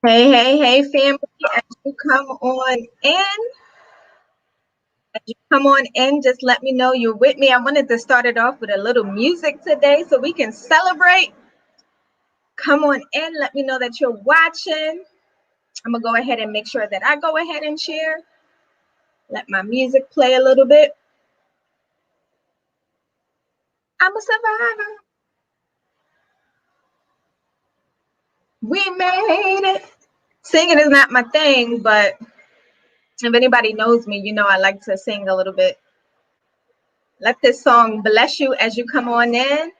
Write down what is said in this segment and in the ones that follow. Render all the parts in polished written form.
Hey, hey, hey, family. As you come on in, just let me know you're with me. I wanted to start it off with a little music today so we can celebrate. Come on in, let me know that you're watching. I'm gonna go ahead and make sure that I go ahead and share. Let my music play a little bit. I'm a survivor. We made it. Singing is not my thing, but if anybody knows me, you know I like to sing a little bit. Let this song bless you as you come on in.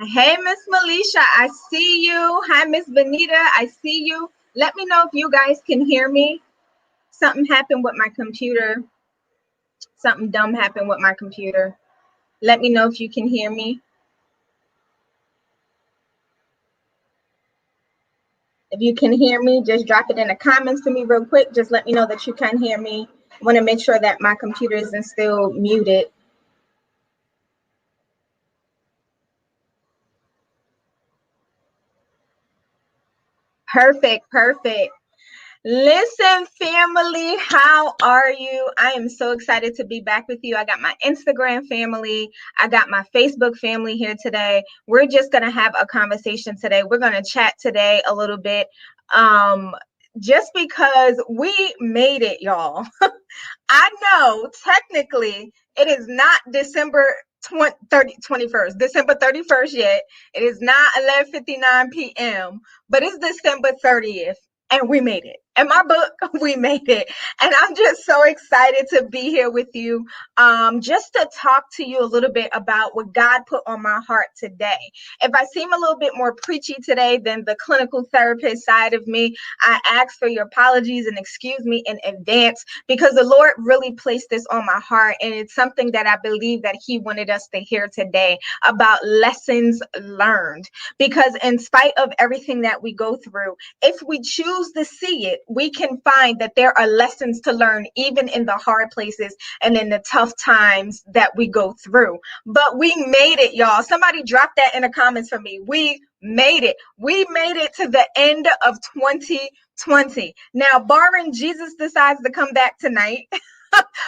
Hey, Miss Melisha, I see you. Hi, Miss Benita, I see you. Let me know if you guys can hear me. Something happened with my computer. Something dumb happened with my computer. Let me know if you can hear me. If you can hear me, just drop it in the comments to me real quick. Just let me know that you can hear me. I want to make sure that my computer isn't still muted. Perfect, perfect. Listen, family, how are you? I am so excited to be back with you. I got my Instagram family, I got my Facebook family here today. We're just going to have a conversation today. We're going to chat today a little bit. Just because we made it, y'all. I know technically it is not December 21st, December 31st yet. It is not 11:59 p.m., but it's December 30th. And we made it. In my book, we made it. And I'm just so excited to be here with you, just to talk to you a little bit about what God put on my heart today. If I seem a little bit more preachy today than the clinical therapist side of me, I ask for your apologies and excuse me in advance, because the Lord really placed this on my heart. And it's something that I believe that He wanted us to hear today about lessons learned. Because in spite of everything that we go through, if we choose to see it, we can find that there are lessons to learn, even in the hard places and in the tough times that we go through. But we made it, y'all. Somebody drop that in the comments for me. We made it. We made it to the end of 2020. Now, barring Jesus decides to come back tonight,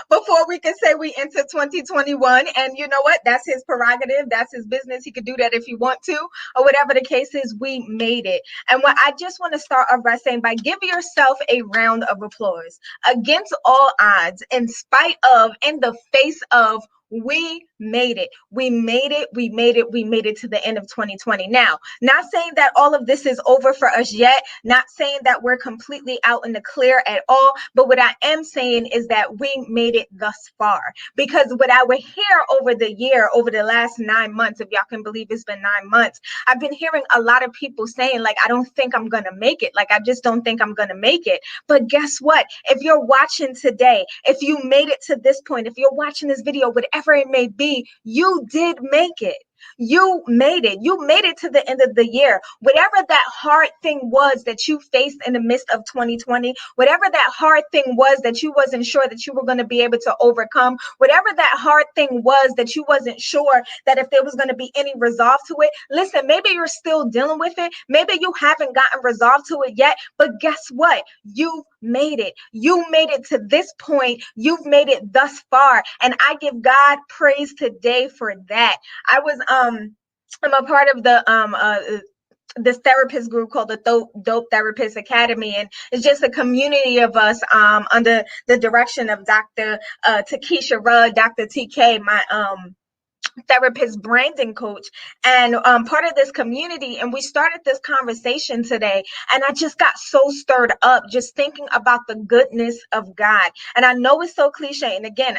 before we can say we enter 2021. And you know what? That's his prerogative. That's his business. He could do that if he want to, or whatever the case is. We made it. And what I just want to start off by saying, by give yourself a round of applause. Against all odds, in spite of, in the face of, we made it. We made it. We made it. We made it to the end of 2020. Now, not saying that all of this is over for us yet, not saying that we're completely out in the clear at all, but what I am saying is that we made it thus far. Because what I would hear over the year, over the last 9 months, if y'all can believe it's been 9 months, I've been hearing a lot of people saying, like, I don't think I'm going to make it. Like, I just don't think I'm going to make it. But guess what? If you're watching today, if you made it to this point, if you're watching this video, whatever it may be, you did make it. You made it. You made it to the end of the year. Whatever that hard thing was that you faced in the midst of 2020, whatever that hard thing was that you wasn't sure that you were going to be able to overcome, whatever that hard thing was that you wasn't sure that if there was going to be any resolve to it, listen, maybe you're still dealing with it. Maybe you haven't gotten resolved to it yet, but guess what? You made it. You made it to this point. You've made it thus far. And I give God praise today for that. I'm a part of this therapist group called the Dope Therapist Academy, and it's just a community of us under the direction of Dr. Takesha Rudd, Dr. TK, my therapist branding coach, and part of this community. And we started this conversation today, and I just got so stirred up just thinking about the goodness of God. And I know it's so cliche, and again,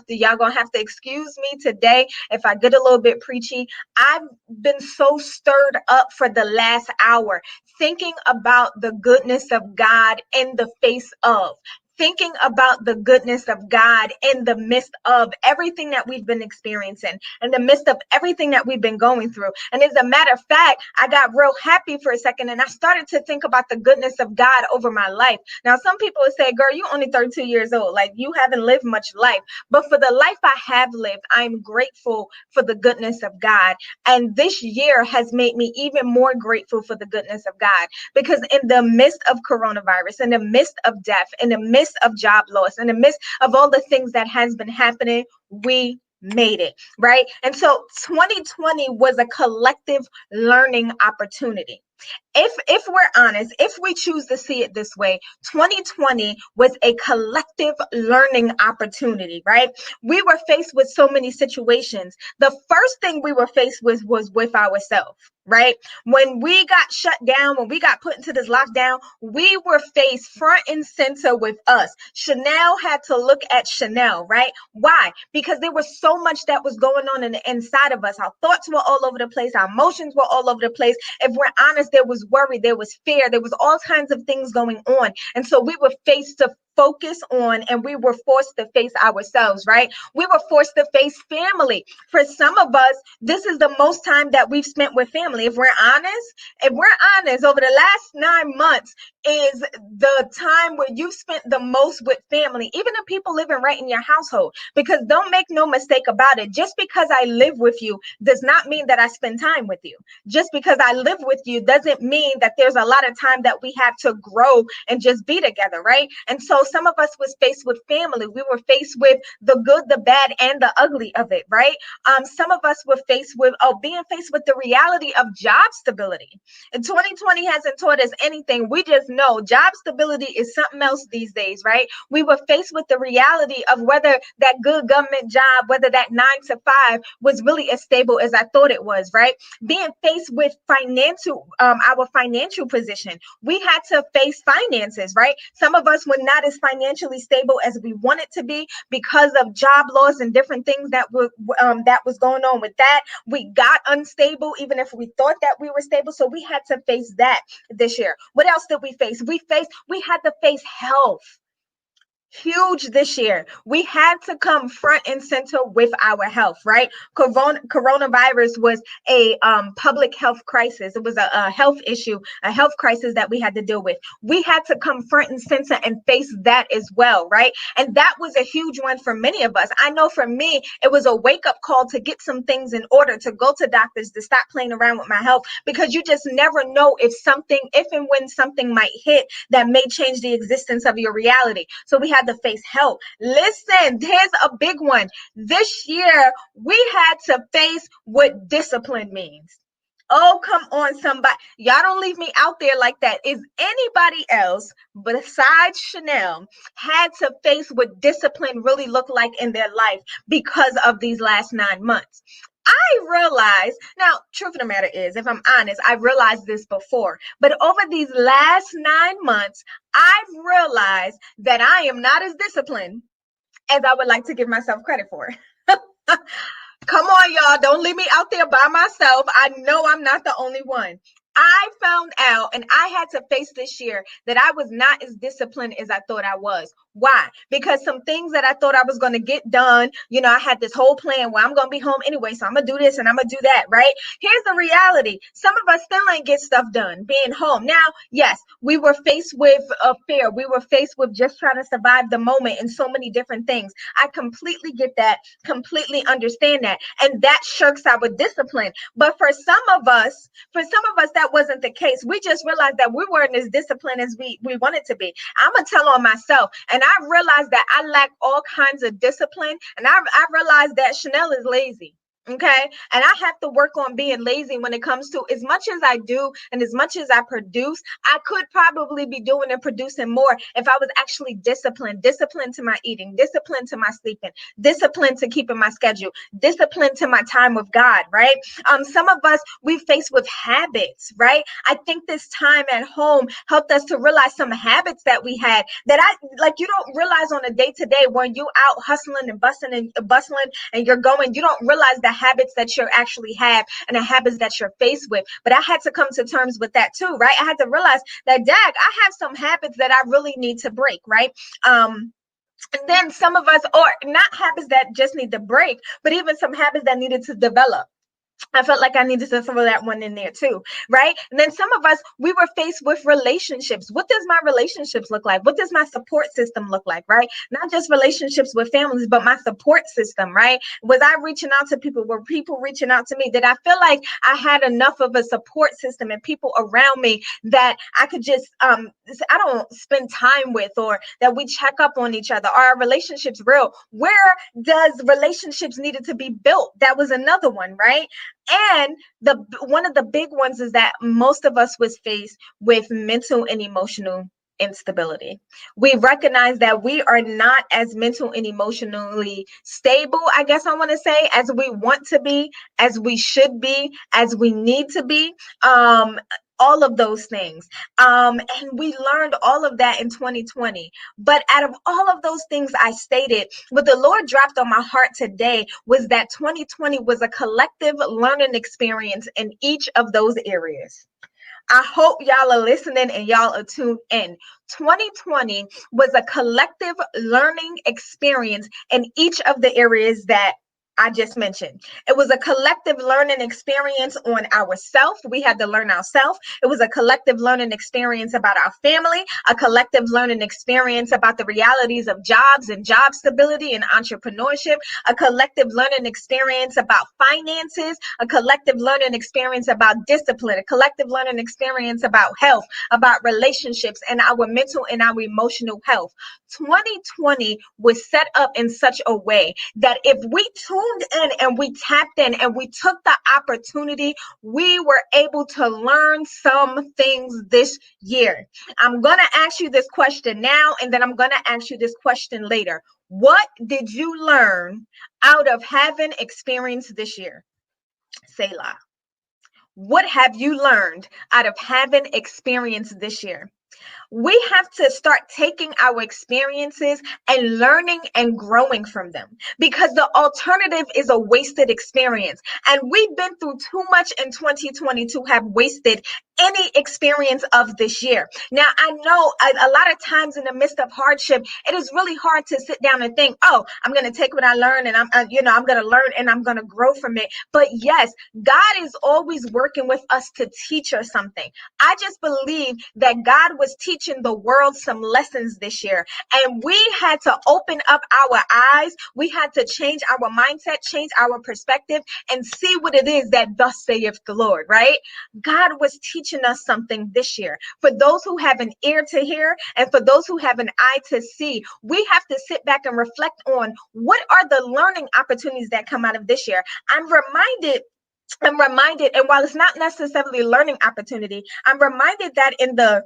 y'all gonna have to excuse me today if I get a little bit preachy. I've been so stirred up for the last hour thinking about the goodness of God in the face of, thinking about the goodness of God in the midst of everything that we've been experiencing, in the midst of everything that we've been going through. And as a matter of fact, I got real happy for a second and I started to think about the goodness of God over my life. Now, some people would say, girl, you only 32 years old. Like, you haven't lived much life. But for the life I have lived, I'm grateful for the goodness of God. And this year has made me even more grateful for the goodness of God, because in the midst of coronavirus, in the midst of death, in the midst of job loss, in the midst of all the things that has been happening, we made it, right? And so 2020 was a collective learning opportunity. If we're honest, if we choose to see it this way, 2020 was a collective learning opportunity, right? We were faced with so many situations. The first thing we were faced with was with ourselves, right? When we got shut down, when we got put into this lockdown, we were faced front and center with us. Chanel had to look at Chanel, right? Why? Because there was so much that was going on in the inside of us. Our thoughts were all over the place. Our emotions were all over the place. If we're honest, there was worry, there was fear, there was all kinds of things going on. And so we were faced to focus on, and we were forced to face ourselves, right? We were forced to face family. For some of us, this is the most time that we've spent with family. If we're honest, over the last 9 months is the time where you've spent the most with family, even the people living right in your household. Because don't make no mistake about it, just because I live with you does not mean that I spend time with you. Just because I live with you doesn't mean that there's a lot of time that we have to grow and just be together, right? And so some of us was faced with family. We were faced with the good, the bad, and the ugly of it, right? Some of us were faced with being faced with the reality of job stability. And 2020 hasn't taught us anything. We just know job stability is something else these days, right? We were faced with the reality of whether that good government job, whether that 9 to 5 was really as stable as I thought it was, right? Being faced with our financial position. We had to face finances, right? Some of us were not as financially stable as we wanted to be because of job loss and different things that was going on with that. We got unstable, even if we thought that we were stable. So we had to face that this year. What else did we face? We had to face health. Huge this year. We had to come front and center with our health, right? Coronavirus was a public health crisis. It was a health issue, a health crisis that we had to deal with. We had to come front and center and face that as well, right? And that was a huge one for many of us. I know for me, it was a wake-up call to get some things in order, to go to doctors, to stop playing around with my health, because you just never know if and when something might hit that may change the existence of your reality. So we had to face health. Listen, there's a big one. This year, we had to face what discipline means. Oh, come on, somebody. Y'all don't leave me out there like that. Is anybody else besides Chanel had to face what discipline really looked like in their life because of these last 9 months? I realized, now, truth of the matter is, if I'm honest, I realized this before, but over these last 9 months, I've realized that I am not as disciplined as I would like to give myself credit for. Come on, y'all. Don't leave me out there by myself. I know I'm not the only one. I found out, and I had to face this year, that I was not as disciplined as I thought I was. Why? Because some things that I thought I was going to get done, I had this whole plan where I'm going to be home anyway, so I'm going to do this and I'm going to do that, right? Here's the reality. Some of us still ain't get stuff done being home. Now, yes, we were faced with fear. We were faced with just trying to survive the moment and so many different things. I completely get that, completely understand that. And that shirks our discipline. But for some of us, that wasn't the case. We just realized that we weren't as disciplined as we wanted to be. I'm going to tell on myself. And I realized that I lack all kinds of discipline. And I realized that Chanel is lazy. Okay. And I have to work on being lazy when it comes to, as much as I do and as much as I produce, I could probably be doing and producing more if I was actually disciplined to my eating, disciplined to my sleeping, disciplined to keeping my schedule, disciplined to my time with God, right? Some of us, we faced with habits, right? I think this time at home helped us to realize some habits that we had that you don't realize on a day to day when you out hustling and bustling and you're going, you don't realize the habits that you actually have and the habits that you're faced with. But I had to come to terms with that too, right? I had to realize that, dag, I have some habits that I really need to break, right? And then some of us, or not habits that just need to break, but even some habits that needed to develop. I felt like I needed to throw that one in there too, right? And then some of us, we were faced with relationships. What does my relationships look like? What does my support system look like, right? Not just relationships with families, but my support system, right? Was I reaching out to people? Were people reaching out to me? Did I feel like I had enough of a support system and people around me that I could just, I don't spend time with, or that we check up on each other? Are our relationships real? Where does relationships needed to be built? That was another one, right? And the one of the big ones is that most of us was faced with mental and emotional instability. We recognize that we are not as mental and emotionally stable, I guess I want to say, as we want to be, as we should be, as we need to be. All of those things. And we learned all of that in 2020. But out of all of those things I stated, what the Lord dropped on my heart today was that 2020 was a collective learning experience in each of those areas. I hope y'all are listening and y'all are tuned in. 2020 was a collective learning experience in each of the areas that I just mentioned. It was a collective learning experience on ourselves. We had to learn ourselves. It was a collective learning experience about our family, a collective learning experience about the realities of jobs and job stability and entrepreneurship, a collective learning experience about finances, a collective learning experience about discipline, a collective learning experience about health, about relationships, and our mental and our emotional health. 2020 was set up in such a way that if we tuned in and we tapped in and we took the opportunity, we were able to learn some things this year. I'm going to ask you this question now, and then I'm going to ask you this question later. What did you learn out of having experienced this year? Selah. What have you learned out of having experienced this year? We have to start taking our experiences and learning and growing from them, because the alternative is a wasted experience. And we've been through too much in 2020 to have wasted any experience of this year. Now, I know a lot of times in the midst of hardship, it is really hard to sit down and think, oh, I'm going to take what I learned and I'm going to learn and I'm going to grow from it. But yes, God is always working with us to teach us something. I just believe that God was teaching the world some lessons this year, and we had to open up our eyes. We had to change our mindset, change our perspective, and see what it is that thus saith the Lord, right? God was teaching us something this year. For those who have an ear to hear and for those who have an eye to see, we have to sit back and reflect on what are the learning opportunities that come out of this year. I'm reminded, and while it's not necessarily a learning opportunity, I'm reminded that in the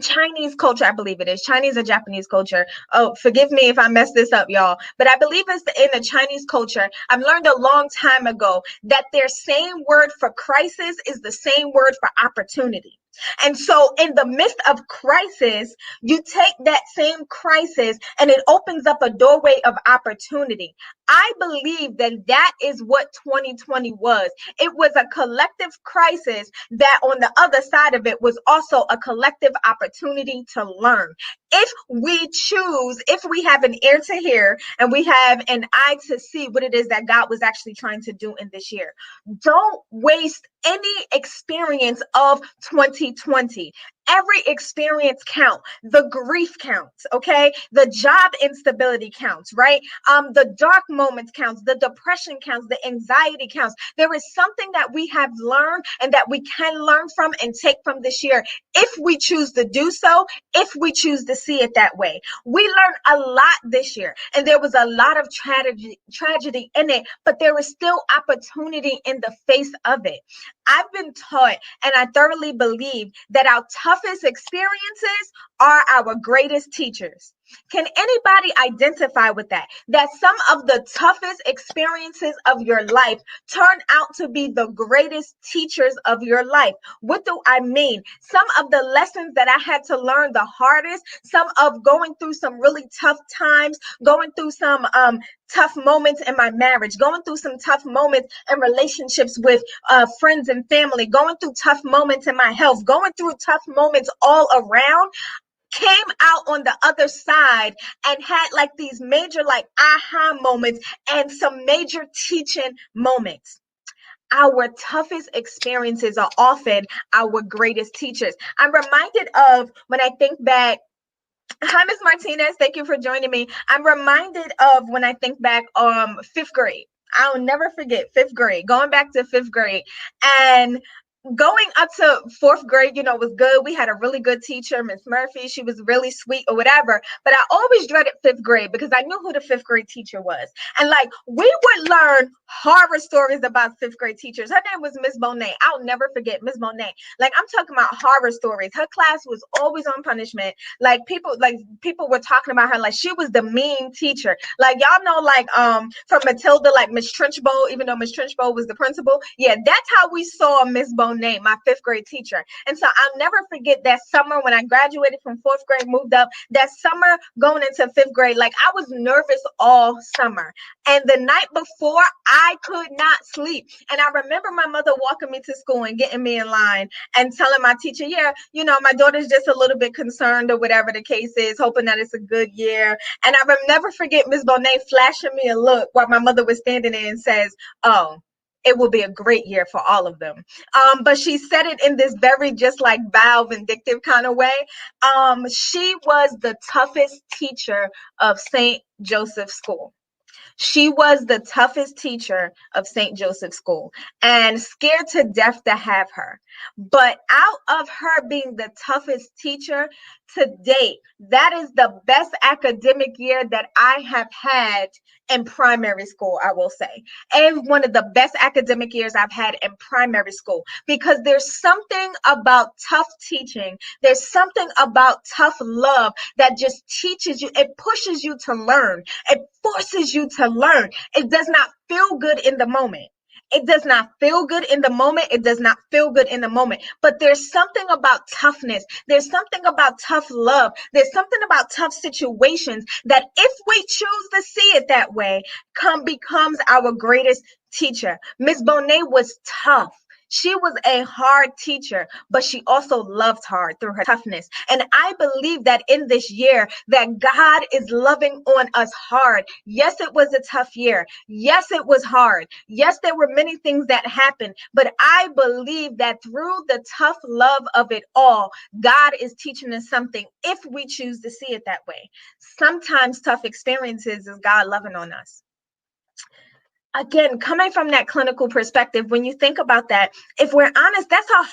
Chinese culture, I believe it is Chinese or Japanese culture. Oh, forgive me if I mess this up, y'all. But I believe it's in the Chinese culture. I've learned a long time ago that their same word for crisis is the same word for opportunity. And so in the midst of crisis, you take that same crisis and it opens up a doorway of opportunity. I believe that that is what 2020 was. It was a collective crisis that on the other side of it was also a collective opportunity to learn. If we choose, if we have an ear to hear and we have an eye to see what it is that God was actually trying to do in this year, don't waste any experience of 2020. Every experience counts. The grief counts, okay? The job instability counts, right? The dark moments counts. The depression counts. The anxiety counts. There is something that we have learned and that we can learn from and take from this year if we choose to do so, if we choose to see it that way. We learned a lot this year, and there was a lot of tragedy in it, but there is still opportunity in the face of it. I've been taught, and I thoroughly believe, that our toughest experiences are our greatest teachers. Can anybody identify with that? That some of the toughest experiences of your life turn out to be the greatest teachers of your life. What do I mean? Some of the lessons that I had to learn the hardest, some of going through some really tough times, going through some tough moments in my marriage, going through some tough moments in relationships with friends and family, going through tough moments in my health, going through tough moments all around, came out on the other side and had like these major like aha moments and some major teaching moments. Our toughest experiences are often our greatest teachers. I'm reminded of when I think back. Hi, Miss Martinez. Thank you for joining me. I'm reminded of when I think back fifth grade. I'll never forget fifth grade, going back to fifth grade. And going up to fourth grade, was good. We had a really good teacher, Miss Murphy. She was really sweet or whatever. But I always dreaded fifth grade because I knew who the fifth grade teacher was. And like we would learn horror stories about fifth grade teachers. Her name was Miss Bonet. I'll never forget Miss Bonet. Like I'm talking about horror stories. Her class was always on punishment. People were talking about her like she was the mean teacher. Like y'all know, like from Matilda, like Miss Trenchbow, even though Miss Trenchbow was the principal. Yeah, that's how we saw Miss Bonet, my fifth grade teacher. And so I'll never forget that summer when I graduated from fourth grade, moved up, that summer going into fifth grade, like I was nervous all summer. And the night before, I could not sleep. And I remember my mother walking me to school and getting me in line and telling my teacher, yeah, my daughter's just a little bit concerned or whatever the case is, hoping that it's a good year. And I will never forget Miss Bonet flashing me a look while my mother was standing there and says, oh, it will be a great year for all of them. But she said it in this very just like vile, vindictive kind of way. She was the toughest teacher of St. Joseph's School. She was the toughest teacher of St. Joseph's School and scared to death to have her. But out of her being the toughest teacher to date, that is the best academic year that I have had in primary school, I will say. And one of the best academic years I've had in primary school, because there's something about tough teaching. There's something about tough love that just teaches you. It pushes you to learn. It forces you to learn. It does not feel good in the moment. It does not feel good in the moment. It does not feel good in the moment. But there's something about toughness. There's something about tough love. There's something about tough situations that if we choose to see it that way, becomes our greatest teacher. Miss Bonet was tough. She was a hard teacher, but she also loved hard through her toughness. And I believe that in this year that God is loving on us hard. Yes, it was a tough year. Yes, it was hard. Yes, there were many things that happened, but I believe that through the tough love of it all, God is teaching us something if we choose to see it that way. Sometimes tough experiences is God loving on us. Again, coming from that clinical perspective, when you think about that, if we're honest, that's a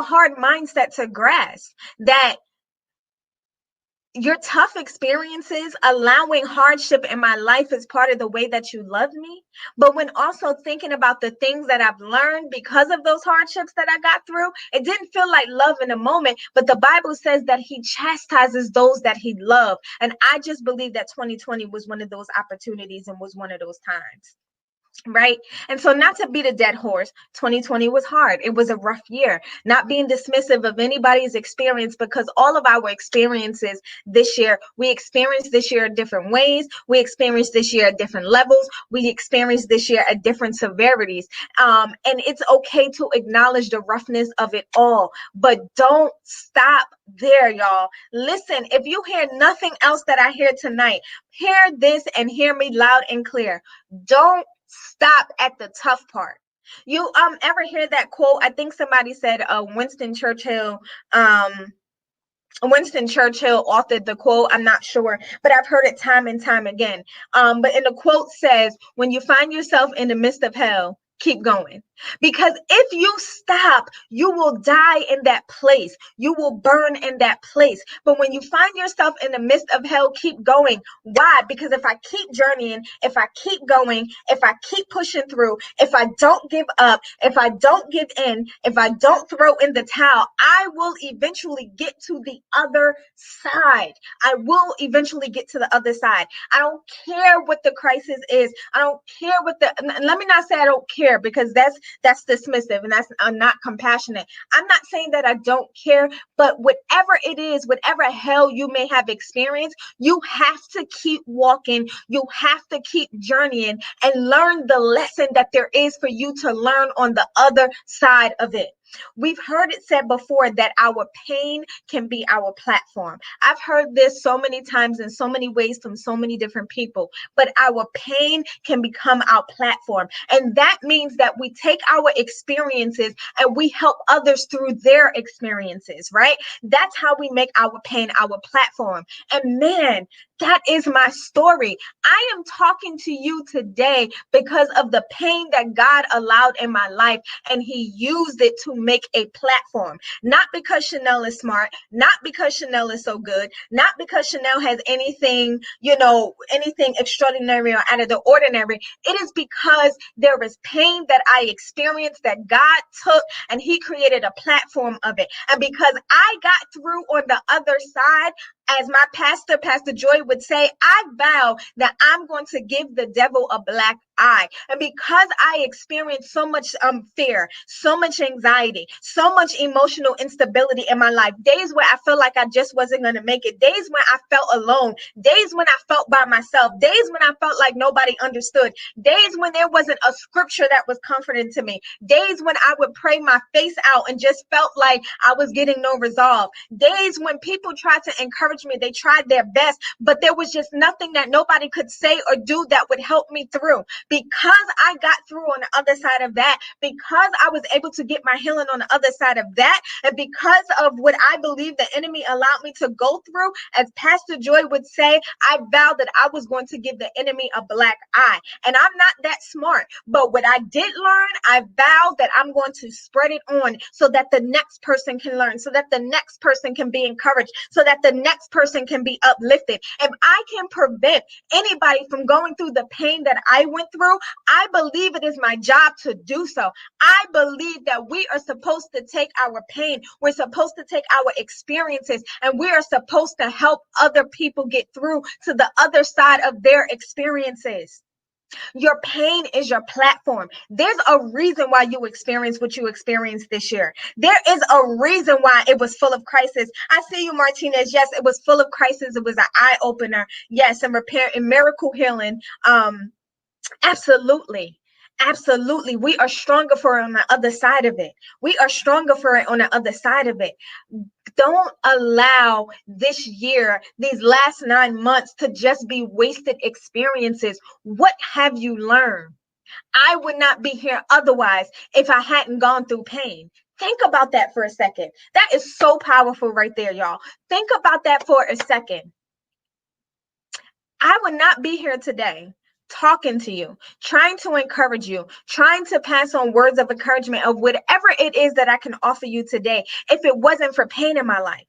hard mindset to grasp, that your tough experiences, allowing hardship in my life is part of the way that you love me. But when also thinking about the things that I've learned because of those hardships that I got through, it didn't feel like love in a moment, but the Bible says that he chastises those that he loves. And I just believe that 2020 was one of those opportunities and was one of those times. Right. And so not to beat a dead horse, 2020 was hard. It was a rough year, not being dismissive of anybody's experience, because all of our experiences this year, we experienced this year in different ways. We experienced this year at different levels. We experienced this year at different severities. And it's okay to acknowledge the roughness of it all, but don't stop there, y'all. Listen, if you hear nothing else that I hear tonight, hear this and hear me loud and clear. Don't stop at the tough part. You ever hear that quote? I think somebody said Winston Churchill authored the quote. I'm not sure, but I've heard it time and time again. But in the quote says, when you find yourself in the midst of hell, keep going. Because if you stop, you will die in that place. You will burn in that place. But when you find yourself in the midst of hell, keep going. Why? Because if I keep journeying, if I keep going, if I keep pushing through, if I don't give up, if I don't give in, if I don't throw in the towel, I will eventually get to the other side. I will eventually get to the other side. I don't care what the crisis is. I don't care what let me not say I don't care, because that's dismissive and that's not compassionate. I'm not saying that I don't care, but whatever it is, whatever hell you may have experienced, you have to keep walking. You have to keep journeying and learn the lesson that there is for you to learn on the other side of it. We've heard it said before that our pain can be our platform. I've heard this so many times in so many ways from so many different people, but our pain can become our platform. And that means that we take our experiences and we help others through their experiences, right? That's how we make our pain our platform. And man, that is my story. I am talking to you today because of the pain that God allowed in my life, and He used it to make a platform. Not because Chanel is smart, not because Chanel is so good, not because Chanel has anything, anything extraordinary or out of the ordinary. It is because there is pain that I experienced that God took and He created a platform of it. And because I got through on the other side, as my pastor, Pastor Joy, would say, I vow that I'm going to give the devil a black eye. And because I experienced so much fear, so much anxiety, so much emotional instability in my life, days where I felt like I just wasn't going to make it, days when I felt alone, days when I felt by myself, days when I felt like nobody understood, days when there wasn't a scripture that was comforting to me, days when I would pray my face out and just felt like I was getting no resolve, days when people tried to encourage me, they tried their best, but there was just nothing that nobody could say or do that would help me through. Because I got through on the other side of that, because I was able to get my healing on the other side of that, and because of what I believe the enemy allowed me to go through, as Pastor Joy would say, I vowed that I was going to give the enemy a black eye. And I'm not that smart, but what I did learn, I vowed that I'm going to spread it on so that the next person can learn, so that the next person can be encouraged, so that the next person can be uplifted. If I can prevent anybody from going through the pain that I went through, I believe it is my job to do so. I believe that we are supposed to take our pain, we're supposed to take our experiences, and we are supposed to help other people get through to the other side of their experiences. Your pain is your platform. There's a reason why you experienced what you experienced this year. There is a reason why it was full of crisis. I see you, Martinez. Yes, it was full of crisis. It was an eye opener. Yes, and repair and miracle healing. Absolutely. Absolutely. We are stronger for it on the other side of it. We are stronger for it on the other side of it. Don't allow this year, these last 9 months, to just be wasted experiences. What have you learned? I would not be here otherwise if I hadn't gone through pain. Think about that for a second. That is so powerful right there, y'all. Think about that for a second. I would not be here today talking to you, trying to encourage you, trying to pass on words of encouragement of whatever it is that I can offer you today, if it wasn't for pain in my life.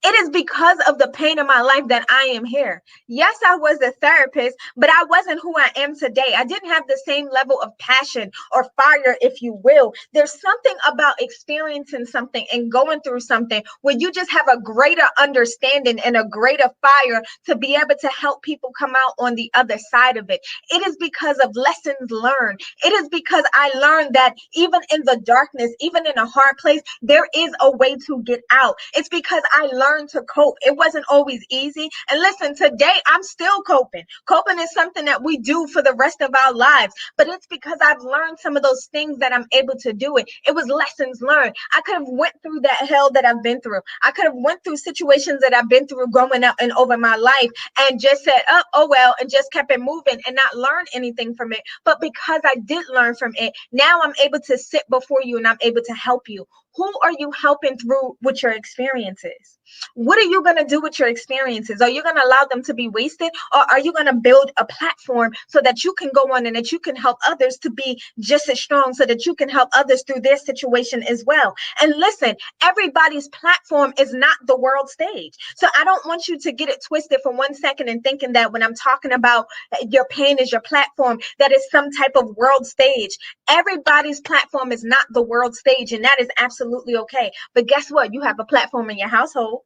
It is because of the pain of my life that I am here. Yes, I was a therapist, but I wasn't who I am today. I didn't have the same level of passion or fire, if you will. There's something about experiencing something and going through something where you just have a greater understanding and a greater fire to be able to help people come out on the other side of it. It is because of lessons learned. It is because I learned that even in the darkness, even in a hard place, there is a way to get out. It's because I learned to cope. It wasn't always easy. And listen, today I'm still coping. Coping is something that we do for the rest of our lives, but it's because I've learned some of those things that I'm able to do it. It was lessons learned. I could have went through that hell that I've been through. I could have went through situations that I've been through growing up and over my life and just said, oh well, and just kept it moving and not learn anything from it. But because I did learn from it, now I'm able to sit before you and I'm able to help you. Who are you helping through with your experiences? What are you going to do with your experiences? Are you going to allow them to be wasted, or are you going to build a platform so that you can go on and that you can help others to be just as strong, so that you can help others through their situation as well? And listen, everybody's platform is not the world stage. So I don't want you to get it twisted for 1 second and thinking that when I'm talking about your pain is your platform, that is some type of world stage. Everybody's platform is not the world stage, and that is absolutely okay. But guess what? You have a platform in your household.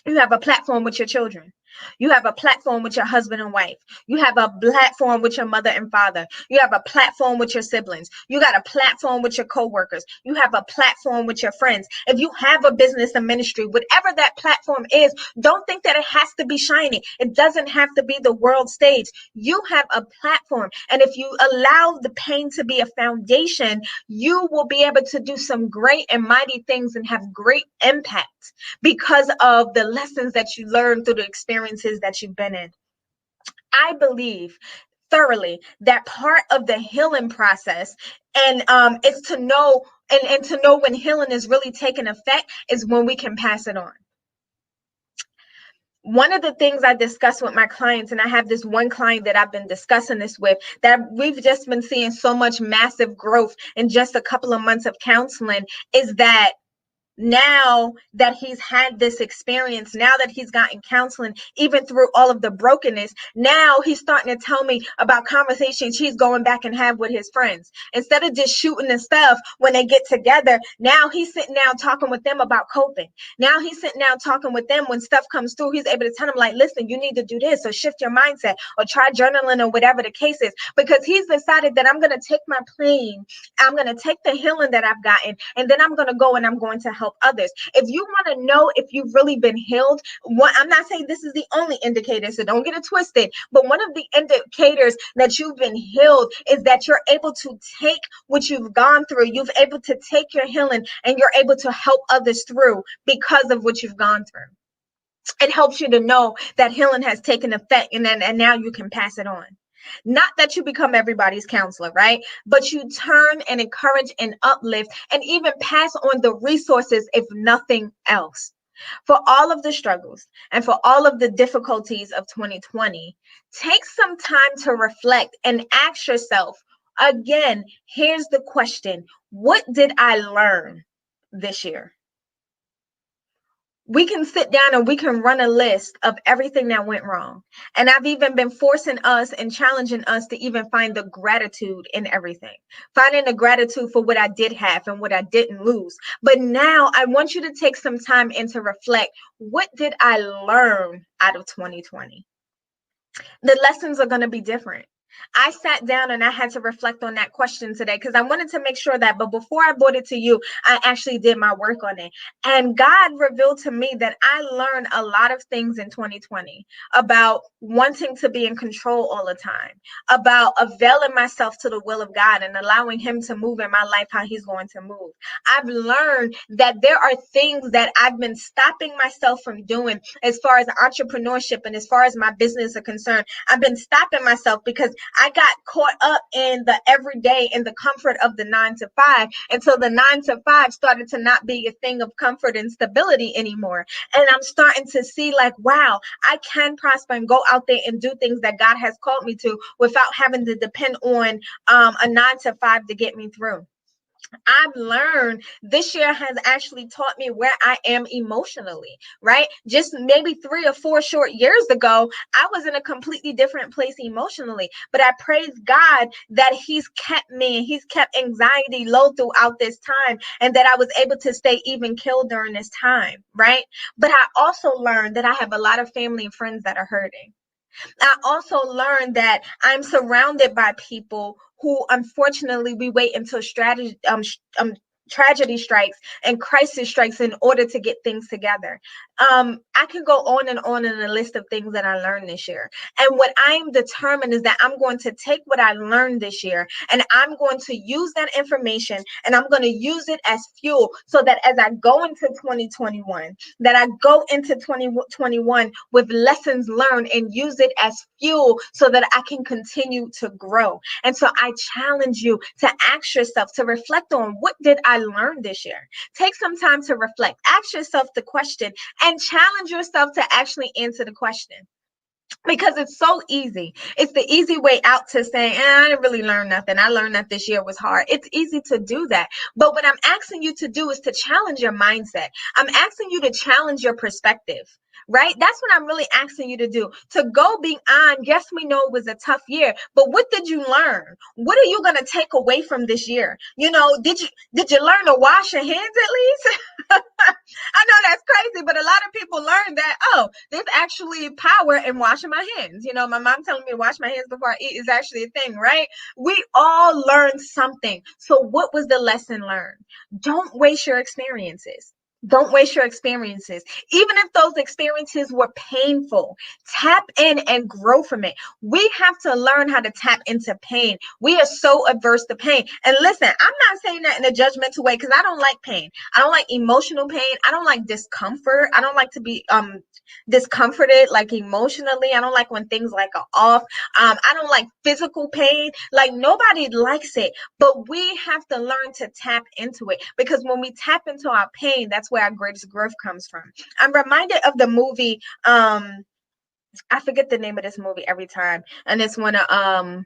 You have a platform with your children. You have a platform with your husband and wife. You have a platform with your mother and father. You have a platform with your siblings. You got a platform with your coworkers. You have a platform with your friends. If you have a business and ministry, whatever that platform is, don't think that it has to be shiny. It doesn't have to be the world stage. You have a platform. And if you allow the pain to be a foundation, you will be able to do some great and mighty things and have great impact because of the lessons that you learn through the experiences that you've been in. I believe thoroughly that part of the healing process and is to know and to know when healing is really taking effect is when we can pass it on. One of the things I discuss with my clients, and I have this one client that I've been discussing this with, that we've just been seeing so much massive growth in just a couple of months of counseling, is that now that he's had this experience, now that he's gotten counseling, even through all of the brokenness, now he's starting to tell me about conversations he's going back and have with his friends. Instead of just shooting the stuff when they get together, now he's sitting down talking with them about coping. Now he's sitting down talking with them when stuff comes through. He's able to tell them, like, listen, you need to do this, or shift your mindset, or try journaling, or whatever the case is, because he's decided that I'm going to take my pain, I'm going to take the healing that I've gotten, and then I'm going to go and I'm going to help others. If you want to know if you've really been healed, I'm not saying this is the only indicator, so don't get it twisted, but one of the indicators that you've been healed is that you're able to take what you've gone through, you've able to take your healing, and you're able to help others through because of what you've gone through. It helps you to know that healing has taken effect, and now you can pass it on. Not that you become everybody's counselor, right? But you turn and encourage and uplift and even pass on the resources, if nothing else. For all of the struggles and for all of the difficulties of 2020, take some time to reflect and ask yourself, again, here's the question: what did I learn this year? We can sit down and we can run a list of everything that went wrong. And I've even been forcing us and challenging us to even find the gratitude in everything, finding the gratitude for what I did have and what I didn't lose. But now I want you to take some time and to reflect, what did I learn out of 2020? The lessons are going to be different. I sat down and I had to reflect on that question today because I wanted to make sure that, but before I brought it to you, I actually did my work on it. And God revealed to me that I learned a lot of things in 2020 about wanting to be in control all the time, about availing myself to the will of God and allowing Him to move in my life how He's going to move. I've learned that there are things that I've been stopping myself from doing as far as entrepreneurship and as far as my business are concerned. I've been stopping myself because I got caught up in the everyday and the comfort of the 9 to 5 until the 9 to 5 started to not be a thing of comfort and stability anymore. And I'm starting to see, like, wow, I can prosper and go out there and do things that God has called me to without having to depend on a 9 to 5 to get me through. I've learned this year has actually taught me where I am emotionally, right? Just maybe 3 or 4 short years ago, I was in a completely different place emotionally. But I praise God that He's kept me and He's kept anxiety low throughout this time, and that I was able to stay even killed during this time, right? But I also learned that I have a lot of family and friends that are hurting. I also learned that I'm surrounded by people who, unfortunately, we wait until tragedy strikes and crisis strikes in order to get things together. I can go on in a list of things that I learned this year. And what I am determined is that I'm going to take what I learned this year and I'm going to use that information and I'm going to use it as fuel so that as I go into 2021, that I go into 2021 with lessons learned and use it as fuel so that I can continue to grow. And so I challenge you to ask yourself, to reflect on, what did I learn this year? Take some time to reflect. Ask yourself the question and challenge yourself to actually answer the question. Because it's so easy. It's the easy way out to say, I didn't really learn nothing. I learned that this year was hard. It's easy to do that. But what I'm asking you to do is to challenge your mindset. I'm asking you to challenge your perspective. Right? That's what I'm really asking you to do. To go beyond, yes, we know it was a tough year, but what did you learn? What are you going to take away from this year? Did you learn to wash your hands at least? I know that's crazy, but a lot of people learn that, oh, there's actually power in washing my hands. My mom telling me to wash my hands before I eat is actually a thing, right? We all learned something. So what was the lesson learned? Don't waste your experiences. Don't waste your experiences. Even if those experiences were painful, tap in and grow from it. We have to learn how to tap into pain. We are so averse to pain. And listen, I'm not saying that in a judgmental way because I don't like pain. I don't like emotional pain. I don't like discomfort. I don't like to be discomforted, like emotionally. I don't like when things like are off. I don't like physical pain. Like nobody likes it, but we have to learn to tap into it, because when we tap into our pain, that's where our greatest growth comes from. I'm reminded of the movie. I forget the name of this movie every time, and it's one of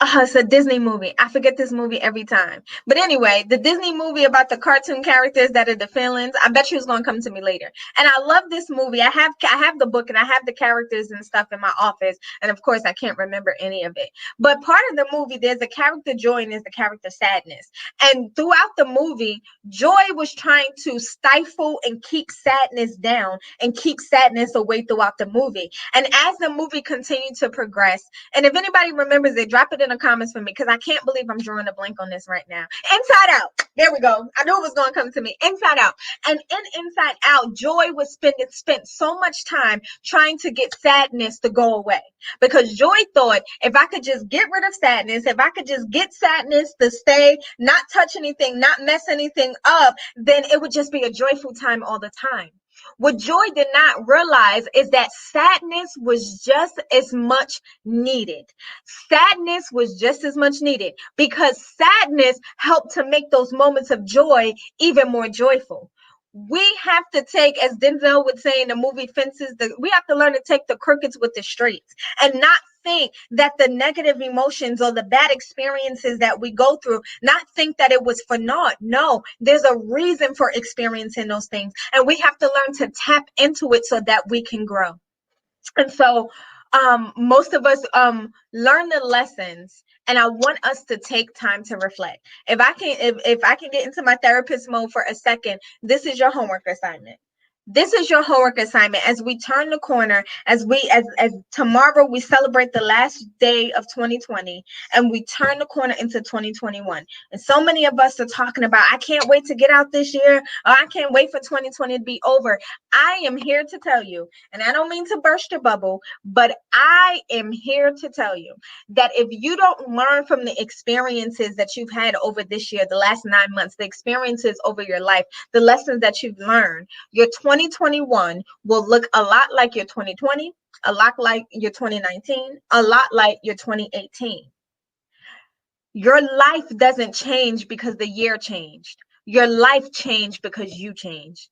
it's a Disney movie. I forget this movie every time. But anyway, the Disney movie about the cartoon characters that are the villains. I bet you it's going to come to me later. And I love this movie. I have the book and I have the characters and stuff in my office. And of course, I can't remember any of it. But part of the movie, there's a character Joy and there's the character Sadness. And throughout the movie, Joy was trying to stifle and keep sadness down and keep sadness away throughout the movie. And as the movie continued to progress, and if anybody remembers it, drop it in the comments for me, because I can't believe I'm drawing a blank on this right now. Inside Out. There we go. I knew it was going to come to me. Inside Out. And in Inside Out, Joy was spent so much time trying to get sadness to go away, because Joy thought, if I could just get rid of sadness, if I could just get sadness to stay, not touch anything, not mess anything up, then it would just be a joyful time all the time. What Joy did not realize is that sadness was just as much needed. Sadness was just as much needed, because sadness helped to make those moments of joy even more joyful. We have to take, as Denzel would say in the movie Fences, we have to learn to take the crookeds with the straights and not think that the negative emotions or the bad experiences that we go through, not think that it was for naught. No, there's a reason for experiencing those things. And we have to learn to tap into it so that we can grow. And so most of us learn the lessons, and I want us to take time to reflect. If I can get into my therapist mode for a second, this is your homework assignment. This is your homework assignment as we turn the corner, as tomorrow we celebrate the last day of 2020 and we turn the corner into 2021. And so many of us are talking about, I can't wait to get out this year, or I can't wait for 2020 to be over. I am here to tell you, and I don't mean to burst your bubble, but I am here to tell you that if you don't learn from the experiences that you've had over this year, the last 9 months, the experiences over your life, the lessons that you've learned, your 2021 will look a lot like your 2020, a lot like your 2019, a lot like your 2018. Your life doesn't change because the year changed. Your life changed because you changed.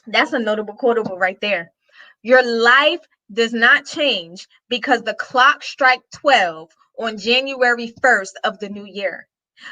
That's a notable quotable right there. Your life does not change because the clock strike 12 on January 1st of the new year.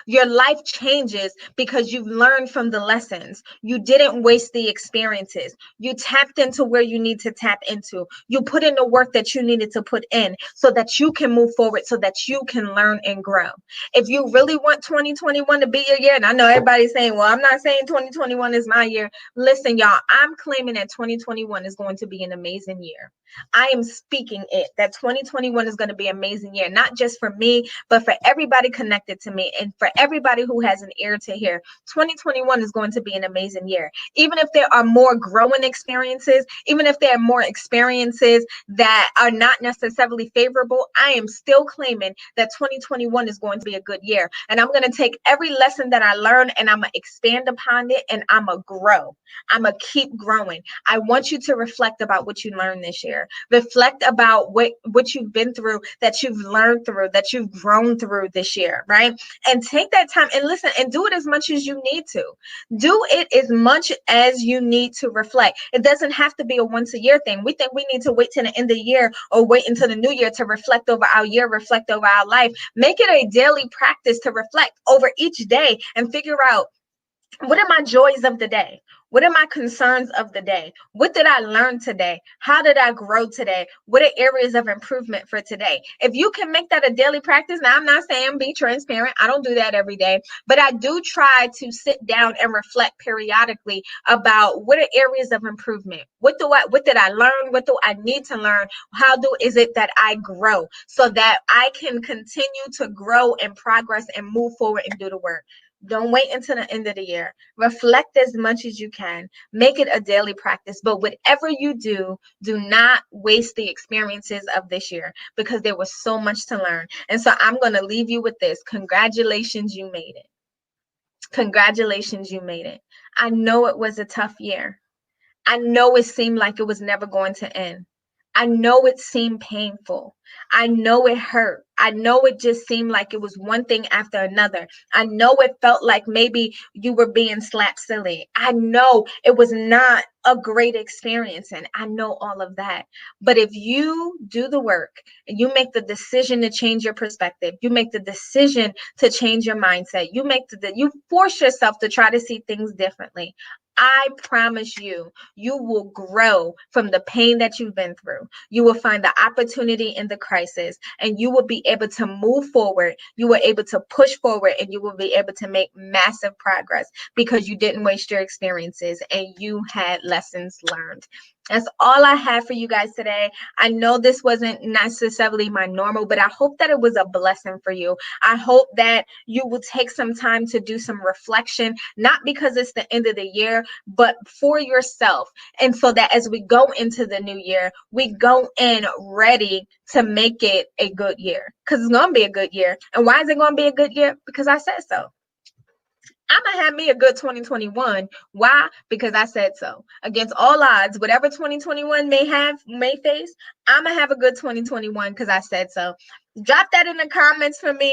Your life changes because you've learned from the lessons. You didn't waste the experiences. You tapped into where you need to tap into. You put in the work that you needed to put in so that you can move forward, so that you can learn and grow. If you really want 2021 to be your year, and I know everybody's saying, well, I'm not saying 2021 is my year. Listen, y'all, I'm claiming that 2021 is going to be an amazing year. I am speaking it, that 2021 is going to be an amazing year, not just for me, but for everybody connected to me. And for everybody who has an ear to hear, 2021 is going to be an amazing year. Even if there are more growing experiences, even if there are more experiences that are not necessarily favorable, I am still claiming that 2021 is going to be a good year. And I'm going to take every lesson that I learned and I'm going to expand upon it and I'm going to grow. I'm going to keep growing. I want you to reflect about what you learned this year. Reflect about what you've been through, that you've learned through, that you've grown through this year, right? And take that time and listen and do it as much as you need to. Do it as much as you need to reflect. It doesn't have to be a once a year thing. We think we need to wait till the end of the year or wait until the new year to reflect over our year, reflect over our life. Make it a daily practice to reflect over each day and figure out, what are my joys of the day? What are my concerns of the day? What did I learn today? How did I grow today? What are areas of improvement for today? If you can make that a daily practice, now I'm not saying be transparent. I don't do that every day, but I do try to sit down and reflect periodically about what are areas of improvement. What did I learn? What do I need to learn? Is it that I grow so that I can continue to grow and progress and move forward and do the work? Don't wait until the end of the year. Reflect as much as you can. Make it a daily practice. But whatever you do, do not waste the experiences of this year because there was so much to learn. And so I'm going to leave you with this. Congratulations, you made it. Congratulations, you made it. I know it was a tough year. I know it seemed like it was never going to end. I know it seemed painful. I know it hurt. I know it just seemed like it was one thing after another. I know it felt like maybe you were being slapped silly. I know it was not a great experience, and I know all of that. But if you do the work and you make the decision to change your perspective, you make the decision to change your mindset, you force yourself to try to see things differently, I promise you, you will grow from the pain that you've been through. You will find the opportunity in the crisis and you will be able to move forward. You were able to push forward and you will be able to make massive progress because you didn't waste your experiences and you had lessons learned. That's all I have for you guys today. I know this wasn't necessarily my normal, but I hope that it was a blessing for you. I hope that you will take some time to do some reflection, not because it's the end of the year, but for yourself. And so that as we go into the new year, we go in ready to make it a good year because it's going to be a good year. And why is it going to be a good year? Because I said so. I'm going to have me a good 2021. Why? Because I said so. Against all odds, whatever 2021 may face, I'm going to have a good 2021 because I said so. Drop that in the comments for me.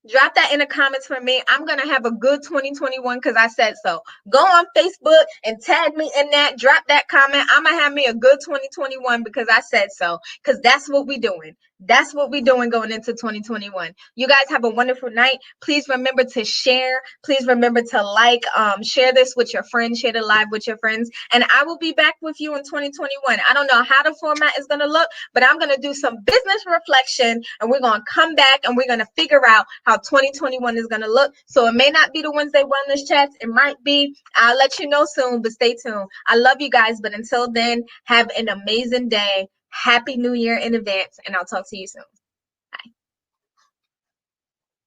Drop that in the comments for me. I'm going to have a good 2021 because I said so. Go on Facebook and tag me in that. Drop that comment. I'm going to have me a good 2021 because I said so. Because that's what we're doing. That's what we're doing going into 2021. You guys have a wonderful night. Please remember to share. Please remember to share this with your friends, share the live with your friends. And I will be back with you in 2021. I don't know how the format is going to look, but I'm going to do some business reflection and we're going to come back and we're going to figure out how 2021 is going to look. So it may not be the Wednesday Wellness Chats. It might be. I'll let you know soon, but stay tuned. I love you guys. But until then, have an amazing day. Happy New Year in advance, and I'll talk to you soon.